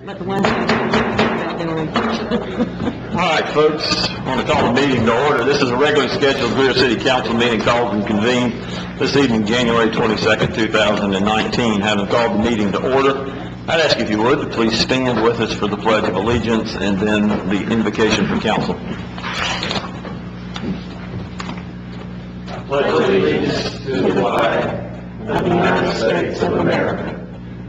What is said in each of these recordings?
But the ones that doing. All right, folks, I want to call the meeting to order. This is a regularly scheduled Greer City Council meeting called and convened this evening, January 22nd, 2019. Having called the meeting to order, I'd ask if you would to please stand with us for the Pledge of Allegiance and then the invocation for council. I pledge allegiance to the flag of the United States of America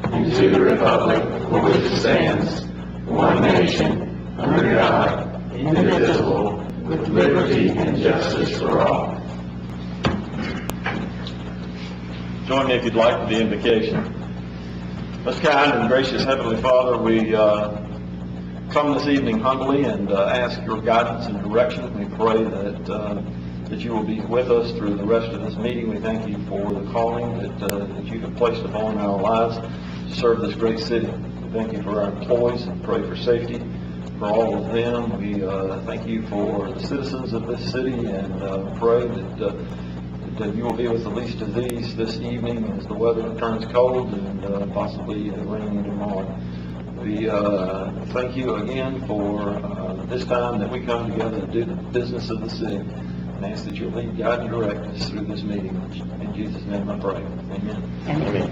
and to the republic for which it stands, one nation, under God, indivisible, with liberty and justice for all. Join me if you'd like for the invocation. Most kind and gracious Heavenly Father, we come this evening humbly and ask your guidance and direction. We pray that you will be with us through the rest of this meeting. We thank you for the calling that you have placed upon our lives to serve this great city. We thank you for our employees and pray for safety for all of them. We thank you for the citizens of this city and pray that you will be with the least of these this evening as the weather turns cold and possibly raining tomorrow. We thank you again for this time that we come together to do the business of the city, and ask that you'll lead, guide, and direct us through this meeting. In Jesus' name I pray. Amen. Amen.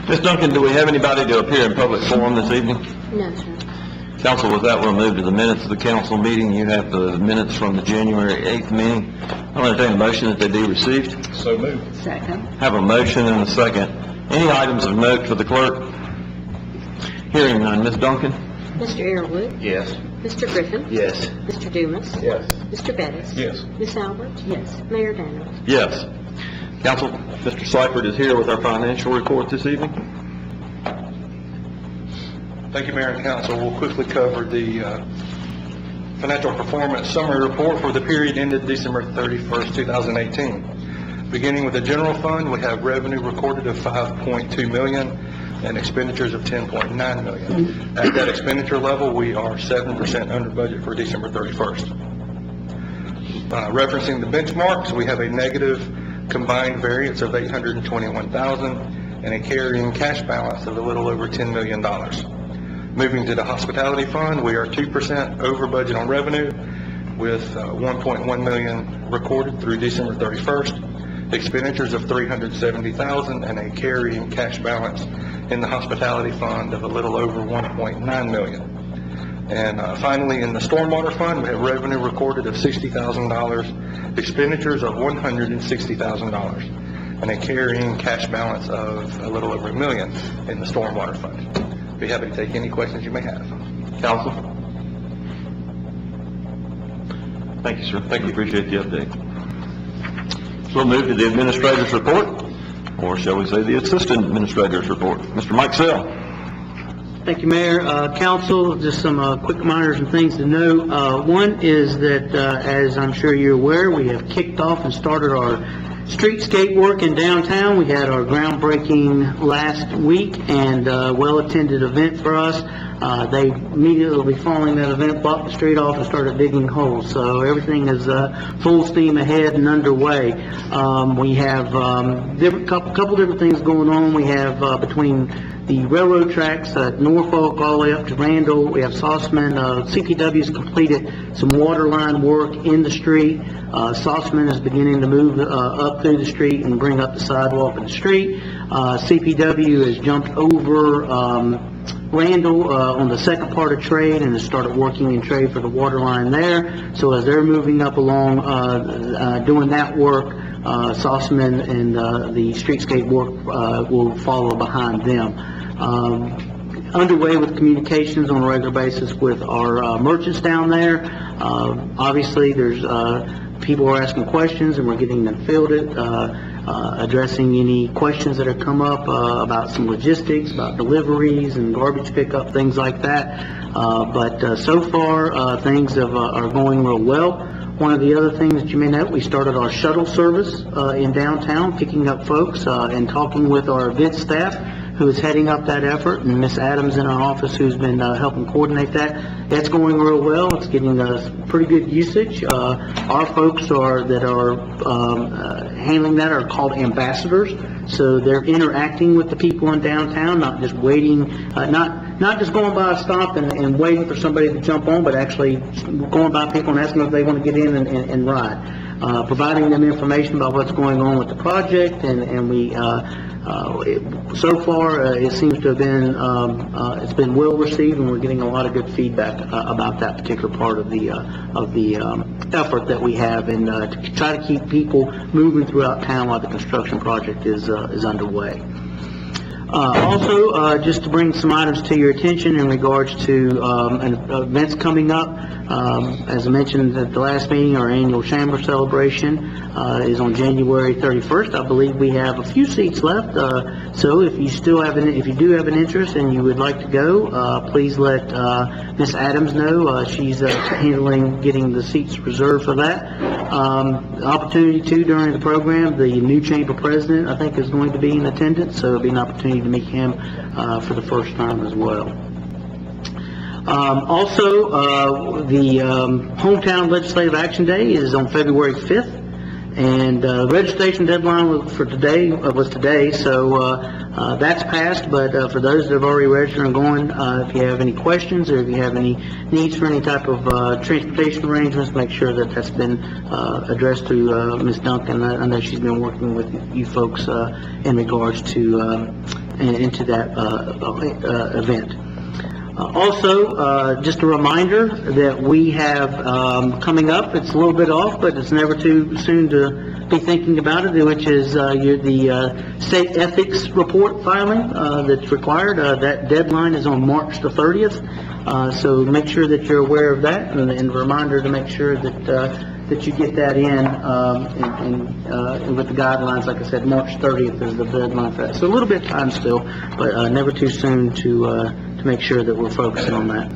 Ms. Duncan, do we have anybody to appear in public forum this evening? No, sir. Council, with that, we'll move to the minutes of the council meeting. You have the minutes from the January 8th meeting. I'll entertain a motion that they be received. So moved. Second. Have a motion and a second. Any items of note for the clerk? Hearing none. Ms. Duncan? Mr. Earwood. Yes. Mr. Griffin. Yes. Mr. Dumas. Yes. Mr. Bettis. Yes. Miss Albert. Yes. Mayor Daniels. Yes. Council, Mr. Seifert is here with our financial report this evening. Thank you, Mayor and Council. We'll quickly cover the financial performance summary report for the period ended December 31st, 2018. Beginning with the general fund, we have revenue recorded of $5.2 million and expenditures of $10.9 million. At that expenditure level, we are 7% under budget for December 31st. Referencing the benchmarks, we have a negative combined variance of $821,000 and a carrying cash balance of a little over $10 million. Moving to the hospitality fund, we are 2% over budget on revenue with $1.1 million recorded through December 31st, expenditures of $370,000 and a carrying cash balance in the hospitality fund of a little over $1.9 million. And finally, in the stormwater fund, we have revenue recorded of $60,000, expenditures of $160,000, and a carrying cash balance of a little over $1 million in the stormwater fund. Be happy to take any questions you may have. Council? Thank you, sir. Thank you. Appreciate the update. So we'll move to the administrator's report, or shall we say the assistant administrator's report. Mr. Mike Sell. Thank you, Mayor. Council, just some quick reminders and things to know. One is that, as I'm sure you're aware, we have kicked off and started our streetscape work in downtown. We had our groundbreaking last week and well-attended event for us. They immediately following that event blocked the street off and started digging holes. So everything is full steam ahead and underway. We have couple different things going on. We have between the railroad tracks at Norfolk all the way up to Randall. We have Sauceman. CPW's completed some water line work in the street. Sauceman is beginning to move up through the street and bring up the sidewalk in the street. CPW has jumped over Randall on the second part of trade and has started working in trade for the water line there. So as they're moving up along doing that work, Sauceman and the streetscape work will follow behind them. Underway with communications on a regular basis with our merchants down there. Obviously, there's people are asking questions and we're getting them fielded, addressing any questions that have come up about some logistics, about deliveries and garbage pickup, things like that. But so far, things are going real well. One of the other things that you may note, we started our shuttle service in downtown, picking up folks and talking with our event staff who is heading up that effort, and Miss Adams in our office, who's been helping coordinate that. It's going real well. It's getting pretty good usage. Our folks that are handling that are called ambassadors, so they're interacting with the people in downtown, not just waiting, not just going by a stop and waiting for somebody to jump on, but actually going by people and asking if they want to get in and ride. Providing them information about what's going on with the project, and we, so far, it seems to have been, it's been well received, and we're getting a lot of good feedback about that particular part of the effort that we have, and to try to keep people moving throughout town while the construction project is underway. Also, just to bring some items to your attention in regards to events coming up. As I mentioned at the last meeting, our annual chamber celebration is on January 31st. I believe we have a few seats left, so if you do have an interest and you would like to go, please let Miss Adams know. She's handling getting the seats reserved for that. Opportunity too during the program, the new chamber president, I think, is going to be in attendance, so it'll be an opportunity to meet him for the first time as well. Also, the Hometown Legislative Action Day is on February 5th, and registration deadline for today was today, so that's passed. But for those that have already registered and going, if you have any questions or if you have any needs for any type of transportation arrangements, make sure that that's been addressed to Ms. Duncan. I know she's been working with you folks in regards to into that event. Also, just a reminder that we have coming up, it's a little bit off, but it's never too soon to be thinking about it, which is the state ethics report filing that's required. That deadline is on March the 30th, so make sure that you're aware of that, and a reminder to make sure that you get that in with the guidelines. Like I said, March 30th is the deadline for that. So a little bit of time still, but never too soon to make sure that we're focusing on that.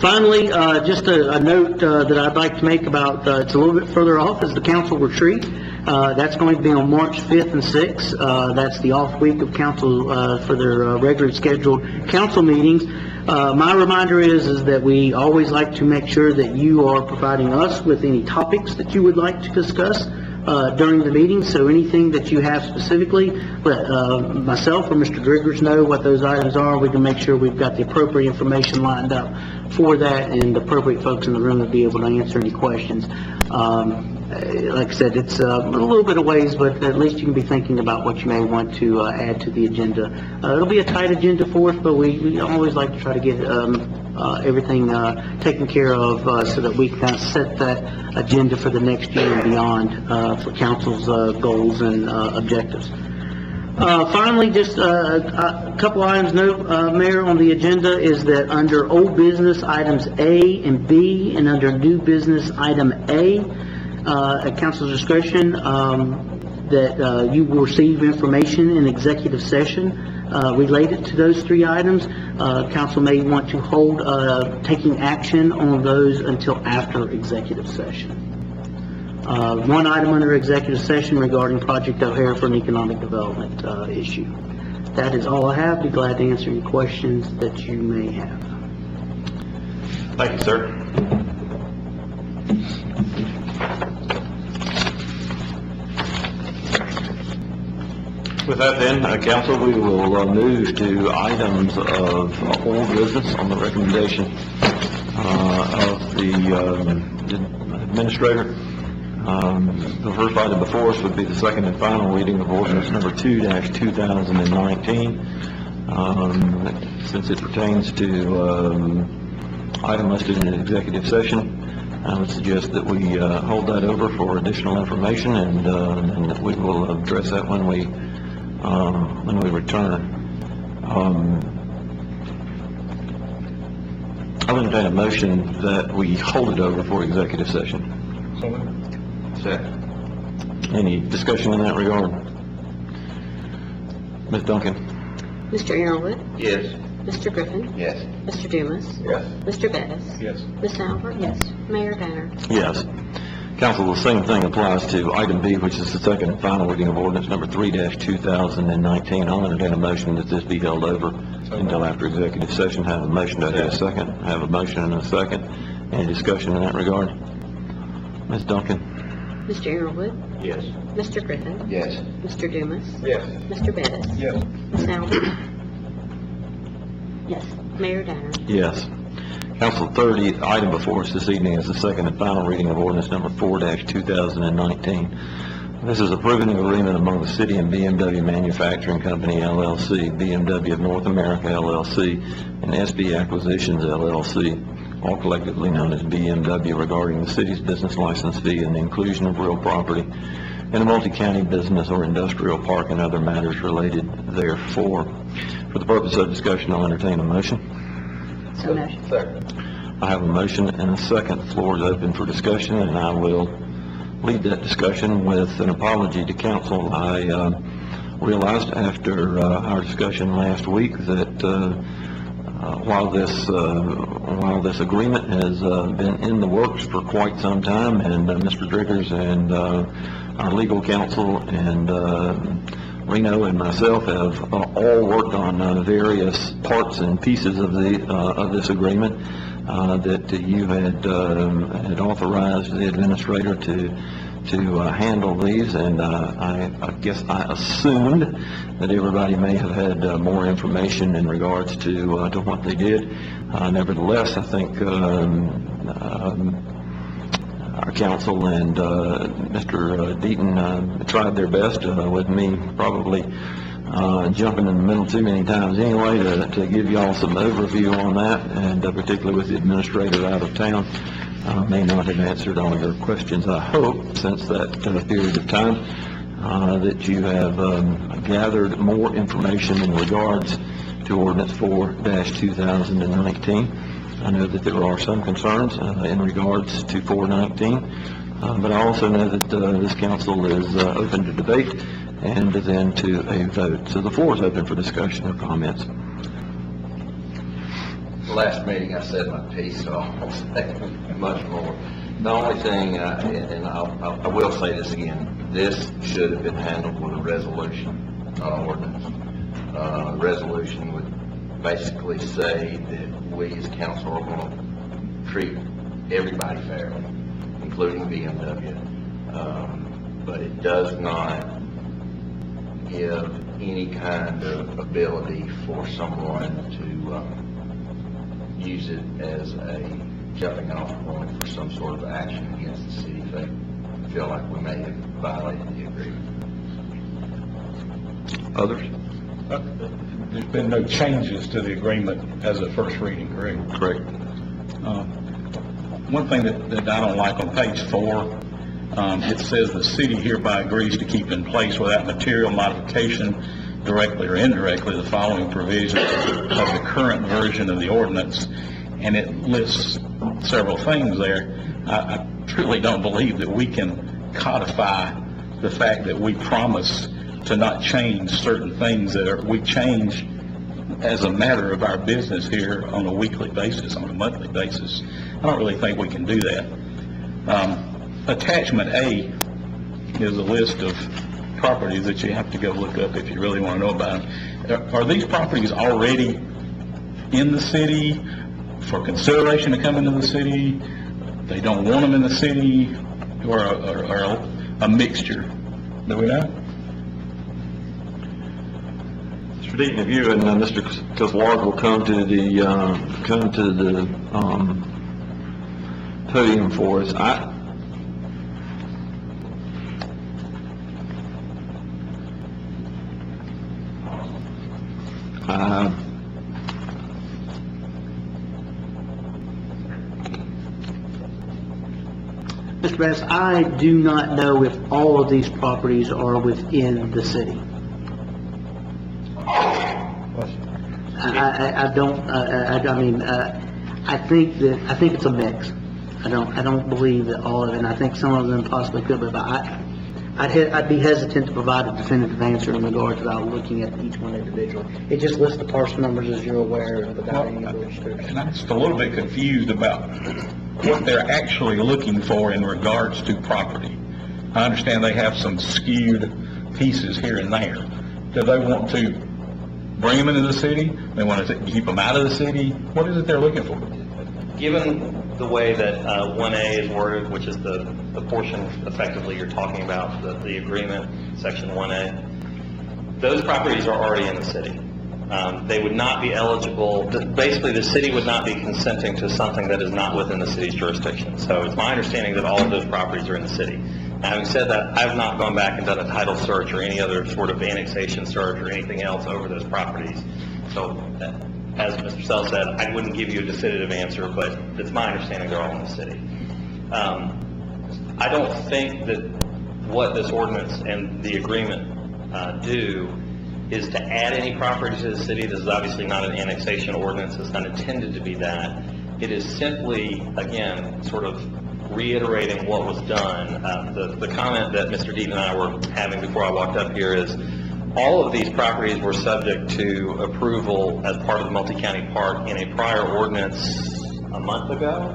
Finally, just a note that I'd like to make about, it's a little bit further off, is the council retreat. That's going to be on March 5th and 6th. That's the off week of council for their regularly scheduled council meetings. My reminder is that we always like to make sure that you are providing us with any topics that you would like to discuss during the meeting. So anything that you have specifically, let myself or Mr. Driggers know what those items are. We can make sure we've got the appropriate information lined up for that, and the appropriate folks in the room will be able to answer any questions. Like I said, it's a little bit of ways, but at least you can be thinking about what you may want to add to the agenda. It'll be a tight agenda for us, but we always like to try to get everything taken care of so that we can kind of set that agenda for the next year and beyond for council's goals and objectives. Finally, just a couple items note, Mayor, on the agenda is that under old business items A and B, and under new business item A, at council's discretion, that you will receive information in executive session related to those three items. Council may want to hold taking action on those until after executive session. One item under executive session regarding Project O'Hare for an economic development issue. That is all I have. Be glad to answer any questions that you may have. Thank you, sir. With that then, council, we will move to items of old business on the recommendation of the administrator. The first item before us would be the second and final reading of ordinance number 2-2019. Since it pertains to item listed in the executive session, I would suggest that we hold that over for additional information, and that we will address that when we return. I'll entertain a motion that we hold it over for executive session. Second. Any discussion in that regard? Ms. Duncan? Mr. Arrowood? Yes. Mr. Griffin? Yes. Mr. Dumas? Yes. Mr. Bettis? Yes. Ms. Albert? Yes. Mayor Danner? Yes. Council, the same thing applies to item B, which is the second and final reading of ordinance number 3-2019. I'll entertain a motion that this be held over until after executive session. Have a motion, to have a second? Have a motion and a second. Any discussion in that regard? Ms. Duncan? Mr. Arrowood, Yes. Mr. Griffin, Yes. Mr. Dumas, Yes. Mr. Bettis, Yes. Ms. Albert. Yes. Mayor Danner. Yes. Council, third item before us this evening is the second and final reading of ordinance number 4-2019. This is approving an agreement among the city and BMW Manufacturing Company, LLC, BMW of North America, LLC, and SB Acquisitions, LLC, all collectively known as BMW, regarding the city's business license fee and the inclusion of real property in a multi-county business or industrial park and other matters related therefor. For the purpose of discussion, I'll entertain a motion. So motion. Second. I have a motion and a second. The floor is open for discussion, and I will lead that discussion with an apology to council. I realized after our discussion last week that while this agreement has been in the works for quite some time, and Mr. Driggers and our legal counsel and Reno and myself have all worked on various parts and pieces of this agreement, that you had authorized the administrator to handle these, and I guess I assumed that everybody may have had more information in regards to what they did. Nevertheless, I think our council and Mr. Deaton tried their best, with me probably jumping in the middle too many times anyway, to give you all some overview on that, and particularly with the administrator out of town. May not have answered all your questions, I hope, since that period of time, that you have gathered more information in regards to ordinance 4-2019. I know that there are some concerns in regards to 419, but I also know that this council is open to debate and then to a vote. So the floor is open for discussion or comments. The last meeting I said my piece, so I won't say much more. The only thing, and I will say this again, this should have been handled with a resolution, not an ordinance. Resolution would basically say that we as council are going to treat everybody fairly, including BMW. But it does not give any kind of ability for someone to use it as a jumping off point for some sort of action against the city if they feel like we may have violated the agreement. Others? There's been no changes to the agreement as a first reading, correct? Correct. One thing that I don't like on page 4, it says the city hereby agrees to keep in place without material modification, directly or indirectly, the following provisions of the current version of the ordinance, and it lists several things there. I truly don't believe that we can codify the fact that we promise to not change certain things that we change as a matter of our business here on a weekly basis, on a monthly basis. I don't really think we can do that. Attachment A is a list of properties that you have to go look up if you really want to know about them. Are these properties already in the city for consideration to come into the city? They don't want them in the city, or a mixture? Do we know? Mr. Deaton, if you and Mr. Kozlard will come to the podium for us. Mr. Bass, I do not know if all of these properties are within the city. I don't, I mean, I think it's a mix. I don't believe that all of it, and I think some of them possibly could, but I'd be hesitant to provide a definitive answer in regards without looking at each one individually. It just lists the parcel numbers, as you're aware, without any of the restrictions. And I'm just a little bit confused about what they're actually looking for in regards to property. I understand they have some skewed pieces here and there. Do they want to bring them into the city? They want to keep them out of the city? What is it they're looking for? Given the way that 1A is worded, which is the portion effectively you're talking about, the agreement, section 1A, those properties are already in the city. They would not be eligible, basically the city would not be consenting to something that is not within the city's jurisdiction. So it's my understanding that all of those properties are in the city. Now, having said that, I've not gone back and done a title search or any other sort of annexation search or anything else over those properties. So, as Mr. Sell said, I wouldn't give you a definitive answer, but it's my understanding they're all in the city. I don't think that what this ordinance and the agreement do is to add any property to the city. This is obviously not an annexation ordinance. It's not intended to be that. It is simply, again, sort of reiterating what was done. The comment that Mr. Deaton and I were having before I walked up here is all of these properties were subject to approval as part of the multi-county park in a prior ordinance a month ago,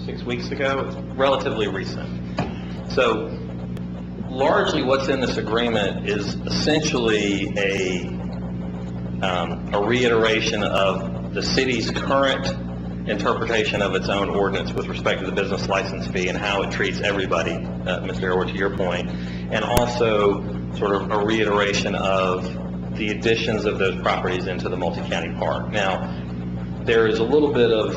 6 weeks ago. It's relatively recent. So largely what's in this agreement is essentially a reiteration of the city's current interpretation of its own ordinance with respect to the business license fee and how it treats everybody, Mr. Airwood, to your point, and also sort of a reiteration of the additions of those properties into the multi-county park. Now, there is a little bit of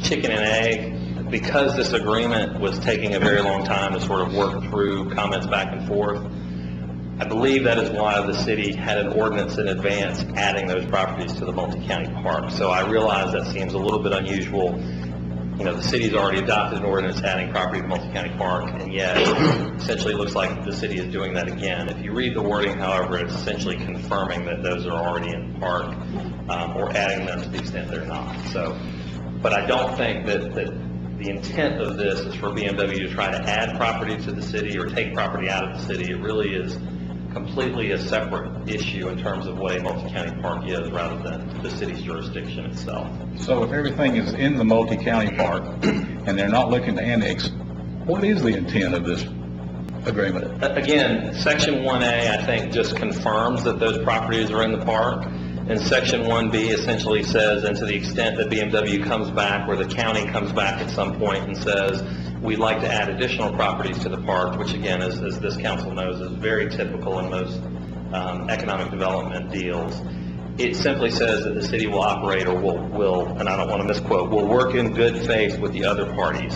chicken and egg because this agreement was taking a very long time to sort of work through comments back and forth. I believe that is why the city had an ordinance in advance adding those properties to the multi-county park. So I realize that seems a little bit unusual. You know, the city's already adopted an ordinance adding property to the multi-county park, and yet essentially it looks like the city is doing that again. If you read the wording, however, it's essentially confirming that those are already in the park, or adding them to the extent they're not. So, but I don't think that the intent of this is for BMW to try to add property to the city or take property out of the city. It really is completely a separate issue in terms of what a multi-county park is rather than the city's jurisdiction itself. So if everything is in the multi-county park and they're not looking to annex, what is the intent of this agreement? Again, section 1A, I think, just confirms that those properties are in the park. And section 1B essentially says, and to the extent that BMW comes back or the county comes back at some point and says, we'd like to add additional properties to the park, which again, as this council knows, is very typical in most economic development deals. It simply says that the city will operate or will, and I don't want to misquote, will work in good faith with the other parties.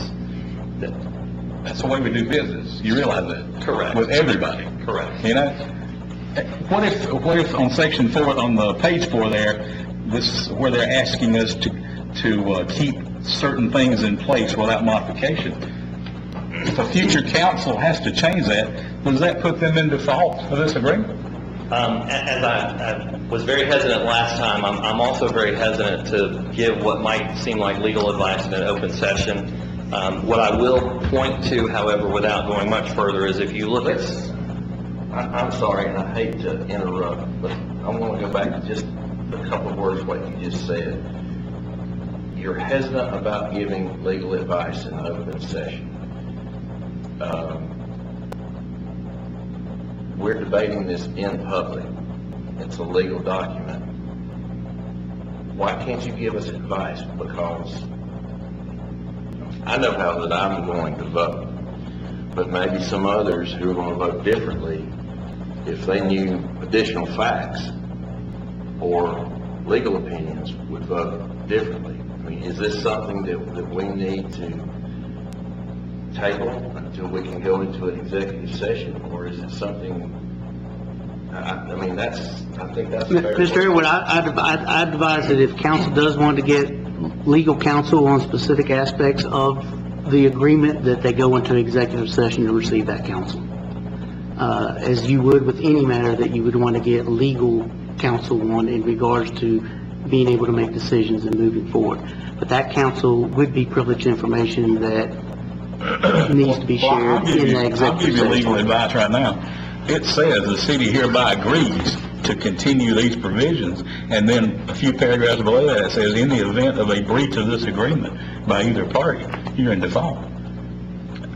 That's the way we do business. You realize that? Correct. With everybody. Correct. You know? What if on section 4, on the page 4 there, this where they're asking us to keep certain things in place without modification? If a future council has to change that, does that put them in default of this agreement? As I was very hesitant last time, I'm also very hesitant to give what might seem like legal advice in an open session. What I will point to, however, without going much further, is if you look at... I'm sorry, and I hate to interrupt, but I want to go back to just a couple of words what you just said. You're hesitant about giving legal advice in an open session. We're debating this in public. It's a legal document. Why can't you give us advice? Because I know how that I'm going to vote, but maybe some others who are going to vote differently, if they knew additional facts or legal opinions, would vote differently. I mean, is this something that we need to table until we can go into an executive session, or is it something, I think that's fair. Mr. Airwood, I'd advise that if council does want to get legal counsel on specific aspects of the agreement, that they go into executive session to receive that counsel. As you would with any matter that you would want to get legal counsel on in regards to being able to make decisions and moving forward. But that counsel would be privileged information that needs to be shared in the executive session. I'll give you legal advice right now. It says the city hereby agrees to continue these provisions, and then a few paragraphs below that it says, in the event of a breach of this agreement by either party, you're in default.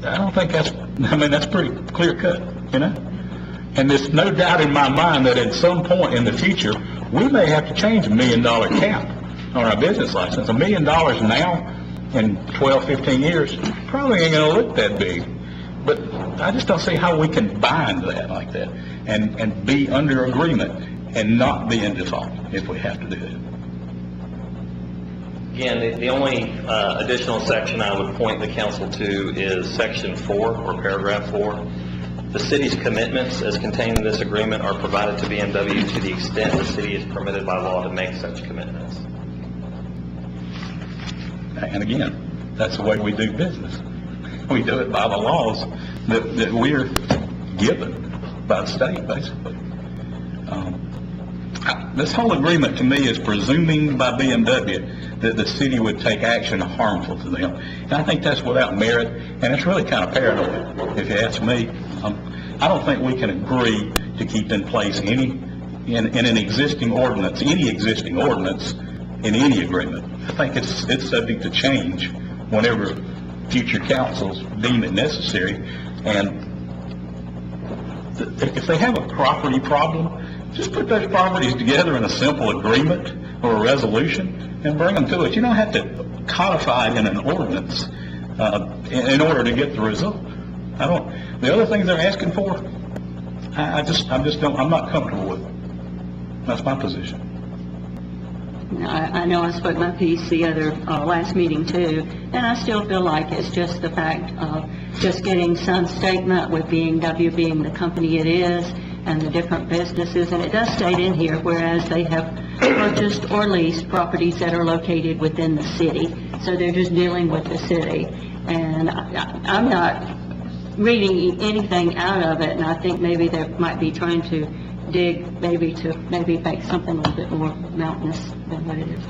I don't think that's pretty clear cut, you know? And there's no doubt in my mind that at some point in the future, we may have to change $1 million cap on our business license. $1 million now, in 12, 15 years, probably ain't gonna look that big. But I just don't see how we can bind that like that and be under agreement and not be in default if we have to do it. Again, the only additional section I would point the council to is section 4, or paragraph 4. The city's commitments as contained in this agreement are provided to BMW to the extent the city is permitted by law to make such commitments. And again, that's the way we do business. We do it by the laws that we're given by the state, basically. This whole agreement to me is presuming by BMW that the city would take action harmful to them. And I think that's without merit, and it's really kind of paranoid, if you ask me. I don't think we can agree to keep in place in an existing ordinance, any existing ordinance, in any agreement. I think it's subject to change whenever future councils deem it necessary. And if they have a property problem, just put those properties together in a simple agreement or a resolution and bring them to us. You don't have to codify it in an ordinance in order to get the result. The other things they're asking for, I'm not comfortable with them. That's my position. I know I spoke my piece the other last meeting too, and I still feel like it's just the fact of just getting some statement with BMW being the company it is and the different businesses, and it does state in here, whereas they have purchased or leased properties that are located within the city, so they're just dealing with the city. And I'm not reading anything out of it, and I think maybe they might be trying to dig maybe make something a little bit more mountainous than what it is.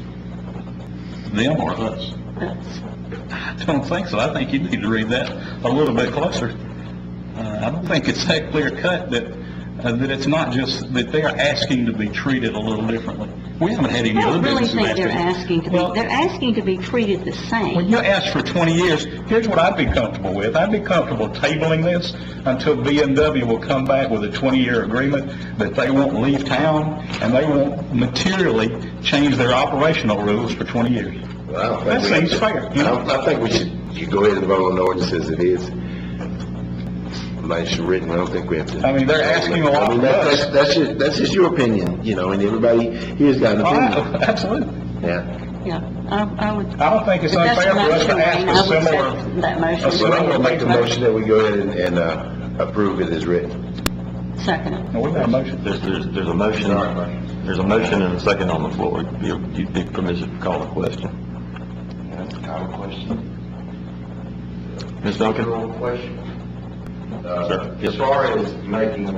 Them or us? Us. I don't think so. I think you need to read that a little bit closer. I don't think it's that clear cut that it's not just that they are asking to be treated a little differently. We haven't had any I other don't really businesses think they're asking to be, they're asking to be treated the same. When you ask for 20 years, here's what I'd be comfortable with. I'd be comfortable tabling this until BMW will come back with a 20-year agreement that they won't leave town and they won't materially change their operational rules for 20 years. Well, That seems fair. You know? I think we should go ahead and vote on the ordinance as it is. Nice written, I don't think we have to. I mean, they're asking a lot I mean, of us. that's just your opinion, you know, and everybody here's got an opinion. Absolutely. Yeah. Yeah, I would. I don't think it's If that's unfair the for us to motion, ask Wayne, for I would similar. second that motion. So I'm gonna make the motion that we go ahead and approve it as written. Second. No, we got a motion. There's a motion, there's a motion and a second on the floor. You'd be permitted to call a question. Call a question. Ms. Duncan? Question. Sir. Yes, As sir. far as making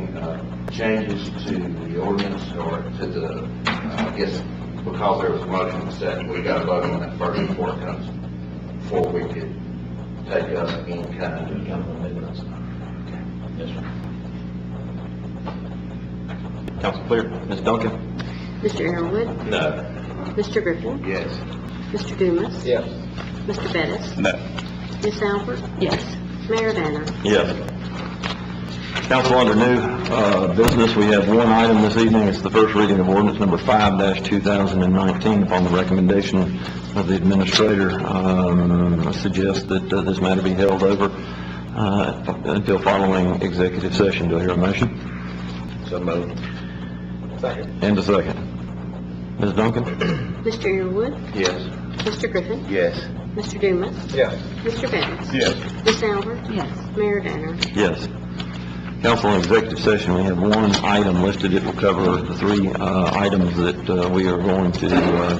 changes to the ordinance or to the, I guess, because there was a motion set, we got to vote on that first before it comes, before we could take up any kind of amendments. Yes, sir. Council clear. Ms. Duncan? Mr. Arrowood, No. Mr. Griffin, Yes. Mr. Dumas, Yes. Mr. Bettis, No. Ms. Albert, yes, Mayor Danner. Yes. Council, under new business, we have one item this evening. It's the first reading of ordinance number 5-2019. Upon the recommendation of the administrator, I suggest that this matter be held over until following executive session. Do I hear a motion? So moved. Second. And a second. Ms. Duncan? Mr. Arrowood, Yes. Mr. Griffin, Yes. Mr. Dumas, Yes. Mr. Bettis, Yes. Ms. Albert, yes, Mayor Danner. Yes. Council, in executive session, we have one item listed. It will cover the three items that we are going to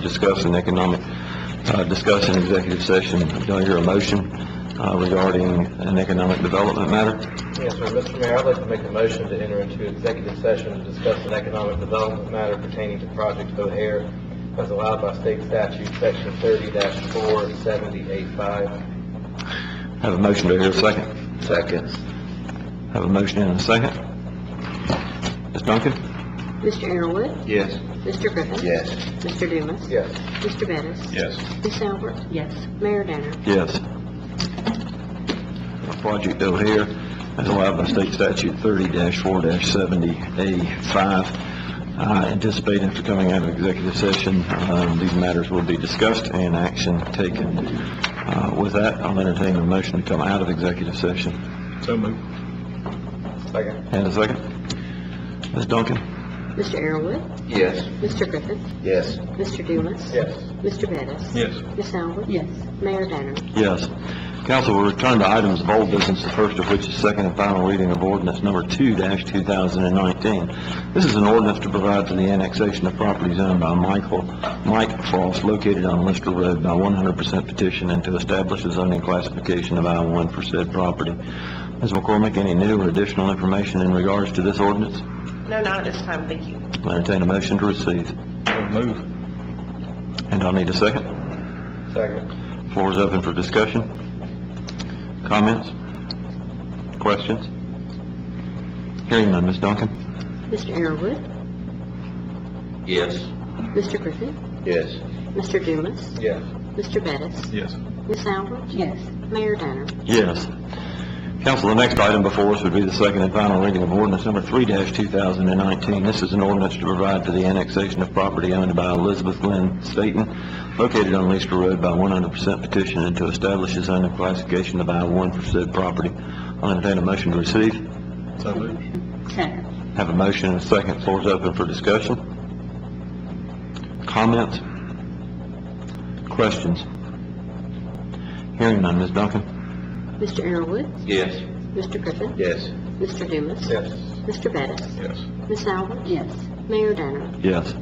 discuss in discuss in executive session. Do I hear a motion regarding an economic development matter? Yes, sir. Mr. Mayor, I'd like to make a motion to enter into executive session to discuss an economic development matter pertaining to Project O'Hare as allowed by state statute, section 30-47085. Have a motion. Do I hear a second? Second. Have a motion and a second. Ms. Duncan? Mr. Arrowood? Yes. Mr. Griffin? Yes. Mr. Dumas? Yes. Mr. Bettis? Yes. Ms. Albert? Yes. Mayor Danner? Yes. Project O'Hare, as allowed by state statute 30-4-70A5. I anticipate after coming out of executive session, these matters will be discussed and action taken. With that, I'll entertain a motion to come out of executive session. So moved. Second. And a second. Ms. Duncan? Mr. Arrowood? Yes. Mr. Griffin? Yes. Mr. Dumas? Yes. Mr. Bettis? Yes. Ms. Albert? Yes. Mayor Danner? Yes. Council will return to items of old business, the first of which is second and final reading of ordinance number 2-2019. This is an ordinance to provide for the annexation of properties owned by Mike Frost located on Lister Road by 100% petition and to establish a zoning classification of I-1 for said property. Ms. McCormick, any new or additional information in regards to this ordinance? No, not at this time, thank you. I'll entertain a motion to receive. So moved. And I'll need a second. Second. Floor is open for discussion. Comments? Questions? Hearing none. Ms. Duncan? Mr. Arrowood? Yes. Mr. Griffin? Yes. Mr. Dumas? Yes. Mr. Bettis? Yes. Ms. Albert? Yes. Mayor Danner? Yes. Council, the next item before us would be the second and final reading of ordinance number 3-2019. This is an ordinance to provide for the annexation of property owned by Elizabeth Lynn Staton, located on Leicester Road by 100% petition and to establish a zoning classification of I-1 for said property. I'll entertain a motion to receive. So moved. Second. Have a motion and a second. Floor is open for discussion. Comments? Questions? Hearing none. Ms. Duncan? Mr. Arrowood? Yes. Mr. Griffin? Yes. Mr. Dumas? Yes. Mr. Bettis? Yes. Ms. Albert? Yes. Mayor Danner? Yes.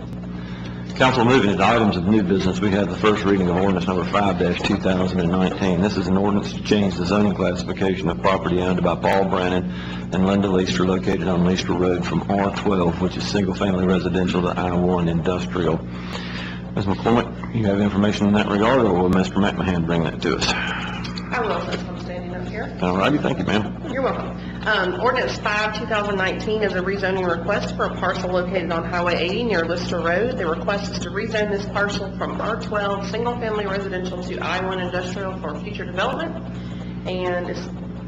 Council, moving into items of new business, we have the first reading of ordinance number 5-2019. This is an ordinance to change the zoning classification of property owned by Paul Brannon and Linda Leister located on Leister Road from R12, which is single-family residential, to I-1 industrial. Ms. McCormick, you have information in that regard, or will Mr. McMahon bring that to us? I will, since I'm standing up here. All righty, thank you, ma'am. You're welcome. Ordinance 5-2019 is a rezoning request for a parcel located on Highway 80 near Lister Road. The request is to rezone this parcel from R12 single-family residential to I-1 industrial for future development, and it's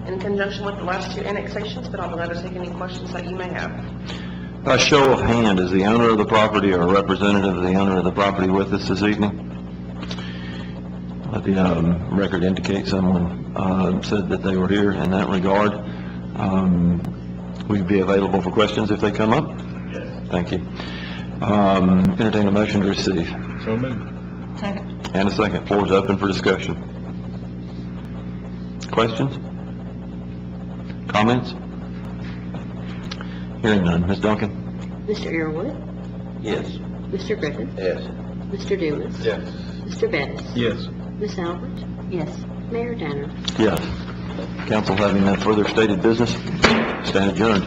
in conjunction with the last two annexations, but I'll be glad to take any questions that you may have. A show of hand, is the owner of the property or a representative of the owner of the property with us this evening? Let the record indicate someone said that they were here in that regard. Will you be available for questions if they come up? Yes. Thank you. Entertain a motion to receive. So moved. Second. And a second. Floor is open for discussion. Questions? Comments? Hearing none. Ms. Duncan? Mr. Arrowood? Yes. Mr. Griffin? Yes. Mr. Dumas? Yes. Mr. Bettis? Yes. Ms. Albert? Yes. Mayor Danner? Yes. Council having no further stated business, stand adjourned.